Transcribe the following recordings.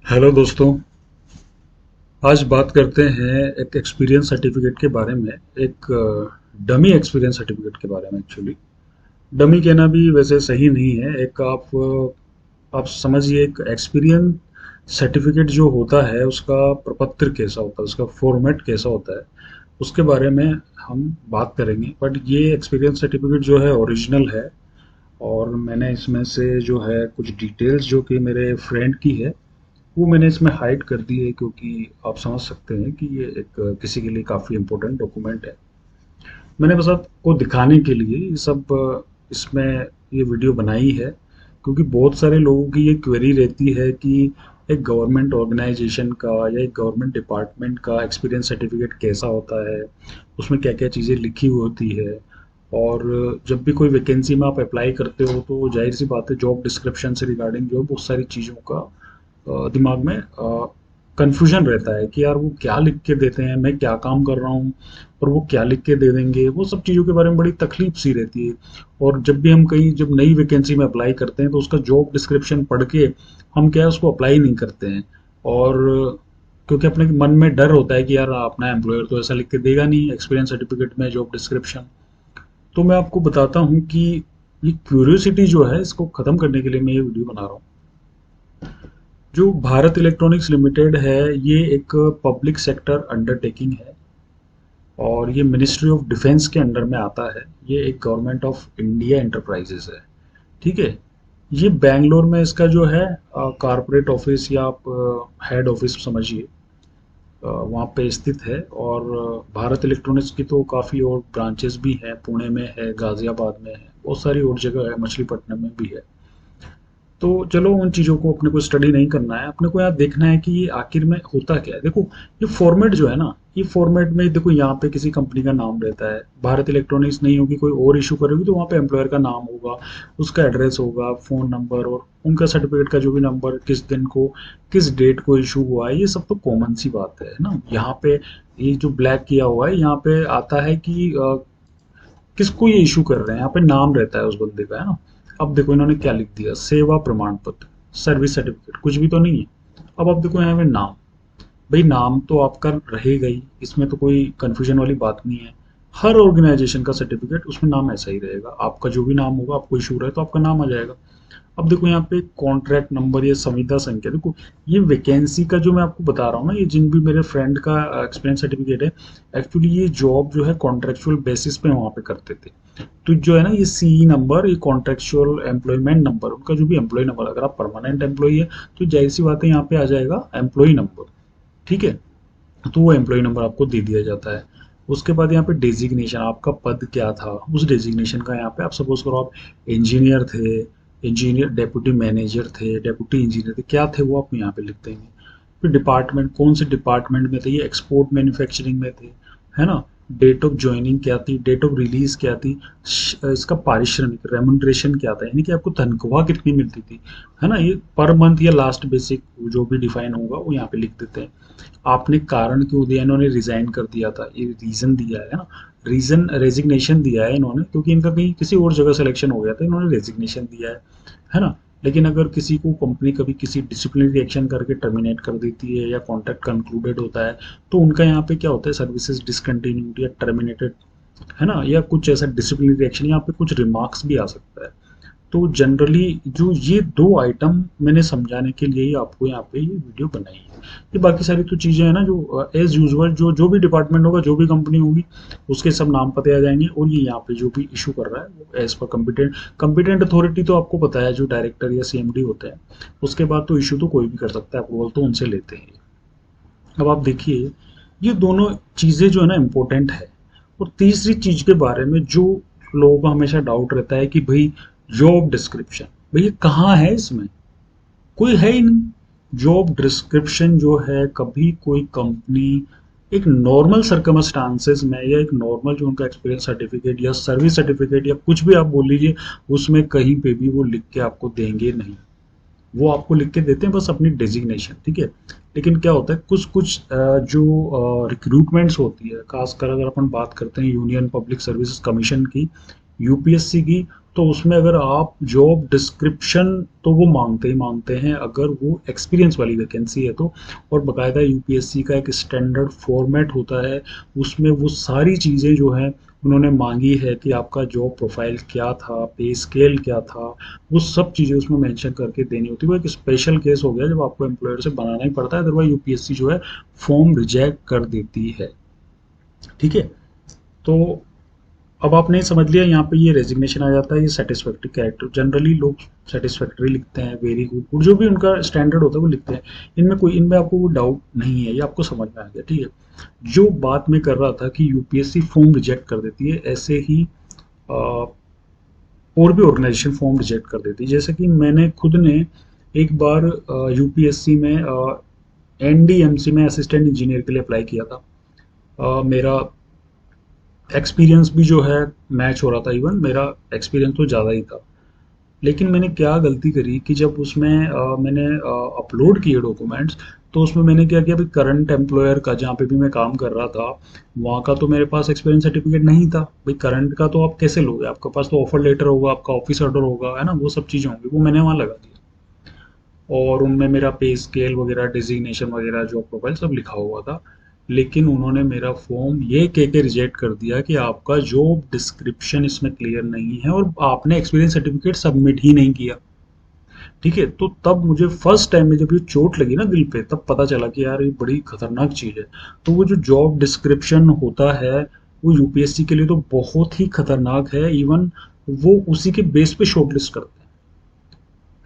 Hello दोस्तों। आज बात करते हैं एक एक्सपीरियंस सर्टिफिकेट के बारे में। एक डमी एक्सपीरियंस सर्टिफिकेट के बारे में। एक्चुअली डमी कहना भी वैसे सही नहीं है। एक आप समझिए, एक एक्सपीरियंस सर्टिफिकेट जो होता है उसका प्रपत्र कैसा होता है, उसका फॉर्मेट कैसा होता है, उसके बारे में हम बात करेंगे। बट ये एक्सपीरियंस सर्टिफिकेट जो है ओरिजिनल है, और मैंने इसमें से जो है कुछ डिटेल्स जो कि मेरे फ्रेंड की है वो मैंने इसमें हाइड कर दी है, क्योंकि आप समझ सकते हैं कि ये एक किसी के लिए काफ़ी इम्पोर्टेंट डॉक्यूमेंट है। मैंने बस आपको दिखाने के लिए ये सब इसमें ये वीडियो बनाई है, क्योंकि बहुत सारे लोगों की ये क्वेरी रहती है कि एक गवर्नमेंट ऑर्गेनाइजेशन का या एक गवर्नमेंट डिपार्टमेंट का एक्सपीरियंस सर्टिफिकेट कैसा होता है, उसमें क्या क्या चीज़ें लिखी हुई होती है। और जब भी कोई वैकेंसी में आप अप्लाई करते हो तो जाहिर सी बात है, जॉब डिस्क्रिप्शन से रिगार्डिंग जो बहुत सारी चीज़ों का दिमाग में कंफ्यूजन रहता है कि यार वो क्या लिख के देते हैं, मैं क्या काम कर रहा हूँ और वो क्या लिख के दे देंगे। वो सब चीज़ों के बारे में बड़ी तकलीफ सी रहती है। और जब भी हम कहीं जब नई वैकेंसी में अप्लाई करते हैं तो उसका जॉब डिस्क्रिप्शन पढ़ के हम क्या है उसको अप्लाई नहीं करते हैं। और क्योंकि अपने मन में डर होता है कि यार अपना एम्प्लॉयर तो ऐसा लिख के देगा नहीं एक्सपीरियंस सर्टिफिकेट में जॉब डिस्क्रिप्शन। तो मैं आपको बताता हूँ कि ये क्यूरियोसिटी जो है इसको ख़त्म करने के लिए मैं ये वीडियो बना रहा हूँ। जो भारत इलेक्ट्रॉनिक्स लिमिटेड है, ये एक पब्लिक सेक्टर अंडरटेकिंग है और ये मिनिस्ट्री ऑफ डिफेंस के अंडर में आता है। ये एक गवर्नमेंट ऑफ इंडिया एंटरप्राइजेस है। ठीक है। ये बैंगलोर में इसका जो है कारपोरेट ऑफिस या आप हेड ऑफिस समझिए, वहाँ पे स्थित है। और भारत इलेक्ट्रॉनिक्स की तो काफ़ी और ब्रांचेस भी हैं, पुणे में है, गाजियाबाद में है, बहुत सारी और जगह है, मछलीपट्टनम में भी है। तो चलो उन चीज़ों को अपने को स्टडी नहीं करना है, अपने को यहाँ देखना है कि ये आखिर में होता क्या है। देखो, ये फॉर्मेट जो है ना, ये फॉर्मेट में देखो यहाँ पे किसी कंपनी का नाम रहता है। भारत इलेक्ट्रॉनिक्स नहीं होगी, कोई और इशू करेगी तो वहाँ पे एम्प्लॉयर का नाम होगा, उसका एड्रेस होगा, फ़ोन नंबर और उनका सर्टिफिकेट का जो भी नंबर, किस दिन को किस डेट को इशू हुआ है, ये सब तो कॉमन सी बात है ना। यहाँ पे ये जो ब्लैक किया हुआ है यहाँ पे आता है कि किसको ये इशू कर रहे हैं, यहाँ पे नाम रहता है उस बंदे का, है ना। अब देखो इन्होंने क्या लिख दिया, सेवा प्रमाण पत्र, सर्विस सर्टिफिकेट, कुछ भी तो नहीं है। अब आप देखो यहाँ पे नाम, भाई नाम तो आपका रहेगा ही, इसमें तो कोई कंफ्यूजन वाली बात नहीं है। हर ऑर्गेनाइजेशन का सर्टिफिकेट उसमें नाम ऐसा ही रहेगा, आपका जो भी नाम होगा, आपको इशू रहे तो आपका नाम आ जाएगा। अब देखो यहाँ पे कॉन्ट्रैक्ट नंबर या संविदा संख्या, देखो ये वैकेंसी का जो मैं आपको बता रहा हूँ ना, ये जिन भी मेरे फ्रेंड का एक्सपीरियंस सर्टिफिकेट है, एक्चुअली ये जॉब जो है कॉन्ट्रेक्चुअल बेसिस पे वहाँ पे करते थे। तो जो है ना ये सीई नंबर, ये कॉन्ट्रेक्चुअल एम्प्लॉयमेंट नंबर, उनका जो भी एम्प्लॉय नंबर, अगर आप परमानेंट एम्प्लॉय है तो जाहिर सी बात है यहाँ पे आ जाएगा एम्प्लॉय नंबर। ठीक है। तो वो एम्प्लॉय नंबर आपको दे दिया जाता है। उसके बाद यहाँ पे डेजिग्नेशन, आपका पद क्या था, उस डेजिग्नेशन का यहाँ पे आप सपोज करो आप इंजीनियर थे, इंजीनियर डेप्यूटी मैनेजर थे, डेप्यूटी इंजीनियर थे, क्या थे वो आप यहाँ पे लिख देंगे। फिर डिपार्टमेंट, कौन से डिपार्टमेंट में थे, ये एक्सपोर्ट मैन्युफैक्चरिंग में थे, है ना। डेट ऑफ ज्वाइनिंग क्या थी, डेट ऑफ रिलीज क्या थी, इसका पारिश्रमिक रेमुनरेशन क्या था, यानी कि आपको तनख्वाह कितनी मिलती थी, है ना। ये पर मंथ या लास्ट बेसिक जो भी डिफाइन होगा वो यहाँ पे लिख देते हैं। आपने कारण क्यों दिया, इन्होंने रिजाइन कर दिया था, ये रीजन दिया है ना। रीजन रेजिग्नेशन दिया है इन्होंने, क्योंकि इनका कहीं किसी और जगह सिलेक्शन हो गया था, इन्होंने रेजिग्नेशन दिया है ना। लेकिन अगर किसी को कंपनी कभी किसी डिसिप्लिनरी एक्शन करके टर्मिनेट कर देती है या कॉन्ट्रैक्ट कंक्लूडेड होता है, तो उनका यहाँ पे क्या होता है, सर्विसेज डिसकंटिन्यूड या टर्मिनेटेड, है ना, या कुछ ऐसा डिसिप्लिनरी एक्शन, यहाँ पे कुछ रिमार्क्स भी आ सकता है। तो जनरली जो ये दो आइटम मैंने समझाने के लिए ही आपको यहाँ पे ये वीडियो बनाई है। ये बाकी सारी तो चीज़ें हैं ना, जो एज यूजुअल जो जो भी डिपार्टमेंट होगा, जो भी कंपनी होगी, उसके सब नाम पते आ जाएंगे। और ये यहाँ पे जो भी इशू कर रहा है वो एज पर कंपिटेंट अथॉरिटी, तो आपको पता है जो डायरेक्टर या सीएमडी होते हैं, उसके बाद तो इशू तो कोई भी कर सकता है, अप्रूवल तो उनसे लेते हैं। अब आप देखिए, ये दोनों चीज़ें जो है ना इम्पोर्टेंट है। और तीसरी चीज़ के बारे में जो लोगों का हमेशा डाउट रहता है कि भाई जॉब डिस्क्रिप्शन, भैया कहाँ है, इसमें कोई है ही नहीं। जॉब डिस्क्रिप्शन जो है, कभी कोई कंपनी एक नॉर्मल सर्कमस्टांसेस में या एक नॉर्मल जो उनका एक्सपीरियंस सर्टिफिकेट या सर्विस सर्टिफिकेट या कुछ भी आप बोल लीजिए, उसमें कहीं पे भी वो लिख के आपको देंगे नहीं। वो आपको लिख के देते हैं बस अपनी डेजिग्नेशन, ठीक है। लेकिन क्या होता है, कुछ कुछ जो रिक्रूटमेंट्स होती है, खासकर अगर अपन बात करते हैं यूनियन पब्लिक सर्विसेज कमीशन की, यूपीएससी की, तो उसमें अगर आप जॉब डिस्क्रिप्शन तो वो मांगते ही मांगते हैं अगर वो एक्सपीरियंस वाली वैकेंसी है तो। और बाकायदा यूपीएससी का एक स्टैंडर्ड फॉर्मेट होता है, उसमें वो सारी चीज़ें जो हैं उन्होंने मांगी है कि आपका जॉब प्रोफाइल क्या था, पे स्केल क्या था, वो सब चीज़ें उसमें मेंशन करके देनी होती है। वो एक स्पेशल केस हो गया जब आपको एम्प्लॉयर से बनाना ही पड़ता है, अदरवाइज यूपीएससी जो है फॉर्म रिजेक्ट कर देती है। ठीक है, तो अब आपने समझ लिया, यहाँ पे ये रेजिग्नेशन आ जाता है, ये सेटिस्फैक्ट्री कैरेक्टर, जनरली लोग सेटिस्फैक्ट्री लिखते हैं, वेरी गुड गुड, जो भी उनका स्टैंडर्ड होता है वो लिखते हैं। इनमें आपको वो डाउट नहीं है, ये आपको समझ में आ गया। ठीक है, जो बात मैं कर रहा था कि यूपीएससी फॉर्म रिजेक्ट कर देती है, ऐसे ही और भी ऑर्गेनाइजेशन फॉर्म रिजेक्ट कर देती है। जैसे कि मैंने खुद ने एक बार यूपीएससी में एनडीएमसी में असिस्टेंट इंजीनियर के लिए अप्लाई किया था। मेरा एक्सपीरियंस भी जो है मैच हो रहा था, इवन मेरा एक्सपीरियंस तो ज़्यादा ही था। लेकिन मैंने क्या गलती करी कि जब उसमें मैंने अपलोड किए डॉक्यूमेंट्स, तो उसमें मैंने क्या किया, भाई करंट एम्प्लॉयर का जहाँ पे भी मैं काम कर रहा था वहाँ का तो मेरे पास एक्सपीरियंस सर्टिफिकेट नहीं था। भाई करंट का तो आप कैसे लोगे, आपके पास तो ऑफर लेटर होगा, आपका ऑफिस ऑर्डर होगा, है ना, वो सब चीज़ें होंगी, वो मैंने वहाँ लगा दिया। और उनमें मेरा पे स्केल वगैरह, डेजिग्नेशन वगैरह, जॉब प्रोफाइल सब लिखा हुआ था। लेकिन उन्होंने मेरा फॉर्म ये कह के रिजेक्ट कर दिया कि आपका जॉब डिस्क्रिप्शन इसमें क्लियर नहीं है और आपने एक्सपीरियंस सर्टिफिकेट सबमिट ही नहीं किया। ठीक है, तो तब मुझे फर्स्ट टाइम में जब ये चोट लगी ना दिल पे, तब पता चला कि यार ये बड़ी खतरनाक चीज़ है। तो वो जो जॉब डिस्क्रिप्शन होता है वो यूपीएससी के लिए तो बहुत ही खतरनाक है। इवन वो उसी के बेस पे शॉर्टलिस्ट करते हैं,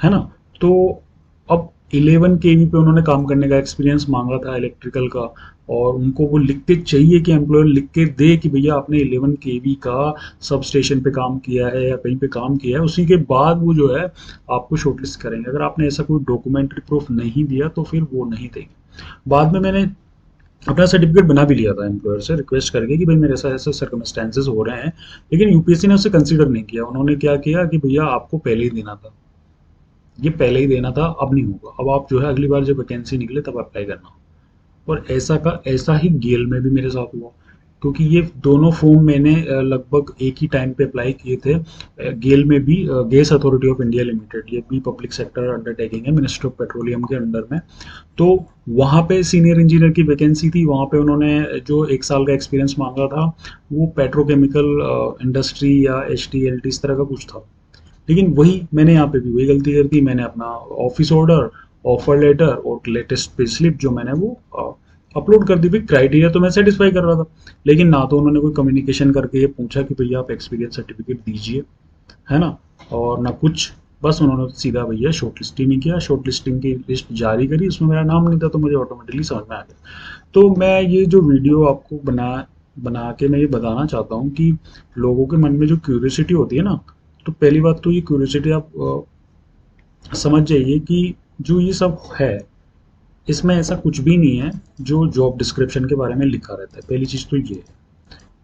है ना। तो अब 11 केवी पे उन्होंने काम करने का एक्सपीरियंस मांगा था इलेक्ट्रिकल का, और उनको वो लिख के चाहिए कि एम्प्लॉयर लिख के दे कि भैया आपने 11 केवी का सब स्टेशन पे काम किया है या कहीं पे काम किया है, उसी के बाद वो जो है आपको शॉर्टलिस्ट करेंगे। अगर आपने ऐसा कोई डॉक्यूमेंट्री प्रूफ नहीं दिया तो फिर वो नहीं देंगे। बाद में मैंने अपना सर्टिफिकेट बना भी लिया था एम्प्लॉयर से रिक्वेस्ट करके कि भाई मेरे ऐसा ऐसा सर्कमस्टेंसेज हो रहे हैं, लेकिन यूपीएससी ने उसे कंसीडर नहीं किया। उन्होंने क्या किया कि भैया आपको पहले ही देना था, ये पहले ही देना था, अब नहीं होगा, अब आप जो है अगली बार जब वैकेंसी निकले तब अप्लाई करना। और ऐसा का ऐसा ही गेल में भी मेरे साथ हुआ, क्योंकि ये दोनों फॉर्म मैंने लगभग एक ही टाइम पे अप्लाई किए थे। गेल में भी gas authority of India limited, ये भी पब्लिक सेक्टर अंडरटेकिंग है मिनिस्ट्री ऑफ पेट्रोलियम के अंडर में। तो वहाँ पे सीनियर इंजीनियर की वैकेंसी थी, वहाँ पे उन्होंने जो 1 साल का एक्सपीरियंस मांगा था वो पेट्रोकेमिकल इंडस्ट्री या HTLT इस तरह का कुछ था। लेकिन वही मैंने यहाँ पे भी वही गलती कर दी, मैंने अपना ऑफिस ऑर्डर, ऑफर लेटर और लेटेस्ट पे स्लिप जो मैंने वो अपलोड कर दी। भाई क्राइटेरिया तो मैं सेटिस्फाई कर रहा था, लेकिन ना तो उन्होंने कोई कम्युनिकेशन करके ये पूछा कि भैया आप एक्सपीरियंस सर्टिफिकेट दीजिए, है ना, और ना कुछ, बस उन्होंने सीधा भैया शॉर्ट लिस्टिंग नहीं किया। शॉर्ट लिस्टिंग की लिस्ट जारी करी, उसमें मेरा नाम नहीं था, तो मुझे ऑटोमेटिकली समझ में आ गया। तो मैं ये जो वीडियो आपको बना बना के मैं ये बताना चाहता हूँ कि लोगों के मन में जो क्यूरियोसिटी होती है ना, तो पहली बात तो ये क्यूरियोसिटी आप समझ जाइए कि जो ये सब है इसमें ऐसा कुछ भी नहीं है जो जॉब डिस्क्रिप्शन के बारे में लिखा रहता है। पहली चीज़ तो ये है।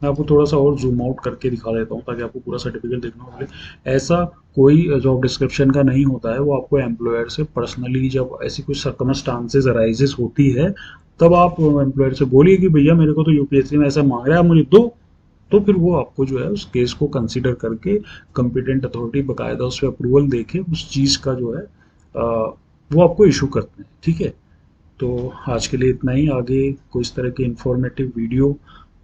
मैं आपको थोड़ा सा और जूम आउट करके दिखा देता हूँ ताकि आपको पूरा सर्टिफिकेट देखना मिले। ऐसा कोई जॉब डिस्क्रिप्शन का नहीं होता है, वो आपको एम्प्लॉयर से पर्सनली जब ऐसी कुछ सर्कमस्टांसेस अराइजेस होती है तब आप एम्प्लॉयर से बोलिए कि भैया मेरे को तो यूपीएससी में ऐसा मांग रहा है, आप मुझे दो। तो फिर वो आपको जो है उस केस को कंसीडर करके कॉम्पिटेंट अथॉरिटी बकायदा उस पर अप्रूवल देके उस चीज़ का जो है वो आपको इशू करते हैं। ठीक है, तो आज के लिए इतना ही। आगे कोई इस तरह की इंफॉर्मेटिव वीडियो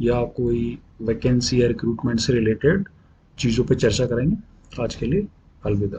या कोई वैकेंसी या रिक्रूटमेंट से रिलेटेड चीज़ों पर चर्चा करेंगे। आज के लिए अलविदा।